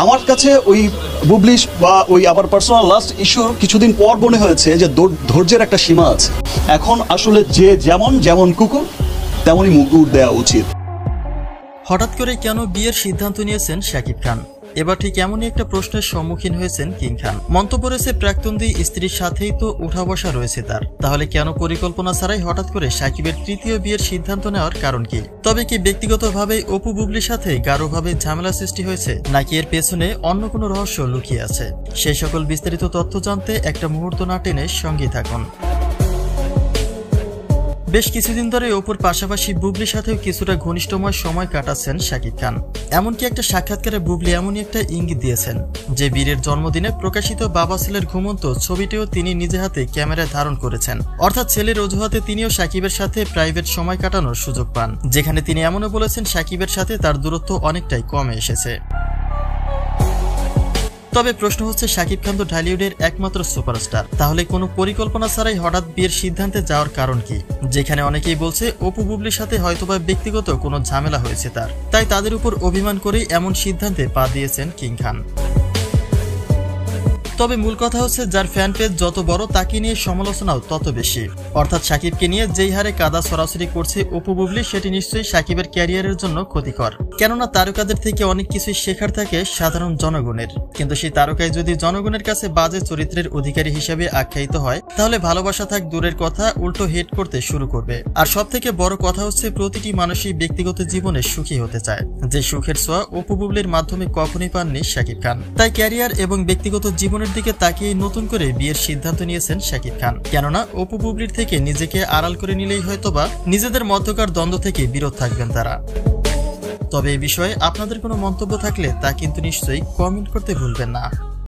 আমার কাছে ওই বুবলি বা ওই আবার পার্সোনাল লাস্ট ইস্যু কিছুদিন পর মনে হয়েছে যে ধৈর্যের একটা সীমা আছে। এখন আসলে যে যেমন কুকুর তেমনই মুগুর দেওয়া উচিত। হঠাৎ করে কেন বিয়ের সিদ্ধান্ত নিয়েছেন শাকিব খান? এবার ঠিক এমনই একটা প্রশ্নের সম্মুখীন হয়েছেন কিং খান। মন্তব্য রয়েছে প্রাক্তন দুই স্ত্রীর সাথেই তো উঠা বসা রয়েছে তার, তাহলে কেন পরিকল্পনা ছাড়াই হঠাৎ করে শাকিবের তৃতীয় বিয়ের সিদ্ধান্ত নেওয়ার কারণ কি? তবে কি ব্যক্তিগতভাবে অপু বুবলির সাথে গাঢ়ভাবে ঝামেলা সৃষ্টি হয়েছে, নাকি এর পেছনে অন্য কোনো রহস্য লুকিয়ে আছে? সেই সকল বিস্তারিত তথ্য জানতে একটা মুহূর্ত না টেনে সঙ্গেই থাকুন। বেশ কিছুদিন ধরে অপুর পাশাপাশি বুবলির সাথেও কিছুটা ঘনিষ্ঠময় সময় কাটাচ্ছেন শাকিব খান। এমনকি একটা সাক্ষাৎকারে বুবলি এমনই একটা ইঙ্গিত দিয়েছেন যে বীরের জন্মদিনে প্রকাশিত বাবা ছেলের ঘুমন্ত ছবিটিও তিনি নিজে হাতে ক্যামেরায় ধারণ করেছেন। অর্থাৎ ছেলের অজুহাতে তিনিও শাকিবের সাথে প্রাইভেট সময় কাটানোর সুযোগ পান, যেখানে তিনি এমনও বলেছেন শাকিবের সাথে তার দূরত্ব অনেকটাই কমে এসেছে। তবে প্রশ্ন হচ্ছে, শাকিব খান তো ঢালিউডের একমাত্র সুপারস্টার, তাহলে কোনো পরিকল্পনা ছাড়াই হঠাৎ বিয়ের সিদ্ধান্তে যাওয়ার কারণ কি? যেখানে অনেকেই বলছে অপু বুবলির সাথে হয়তোবা ব্যক্তিগত কোনো ঝামেলা হয়েছে তার, তাই তাদের উপর অভিমান করেই এমন সিদ্ধান্তে পা দিয়েছেন কিং খান। তবে মূল কথা হচ্ছে, যার ফ্যান পেজ যত বড় তাকে নিয়ে সমালোচনাও তত বেশি। অর্থাৎ শাকিবকে নিয়ে যেই হারে কাদা ছড়াছড়ি করছে অপু বুবলি, সেটি নিশ্চয়ই শাকিবের ক্যারিয়ারের জন্য ক্ষতিকর। কেননা তারকাদের থেকে অনেক কিছুই শেখার থাকে সাধারণ জনগণের, কিন্তু সেই তারকায় যদি জনগণের কাছে বাজে চরিত্রের অধিকারী হিসেবে আখ্যায়িত হয়, তাহলে ভালোবাসা থাক দূরের কথা, উল্টো হেট করতে শুরু করবে। আর সব থেকে বড় কথা হচ্ছে, প্রতিটি মানুষই ব্যক্তিগত জীবনে সুখী হতে চায়, যে সুখের ছোঁয়া অপু বুবলির মাধ্যমে কখনই পাননি শাকিব খান। তাই ক্যারিয়ার এবং ব্যক্তিগত জীবনের দিকে তাকিয়ে নতুন করে বিয়ের সিদ্ধান্ত নিয়েছেন শাকিব খান। কেননা অপু বুবলির থেকে নিজেকে আড়াল করে নিলেই হয়তোবা নিজেদের মধ্যকার দ্বন্দ্ব থেকে বিরত থাকবেন তারা। তবে এই বিষয়ে আপনাদের কোনো মন্তব্য থাকলে তা কিন্তু নিশ্চয়ই কমেন্ট করতে ভুলবেন না।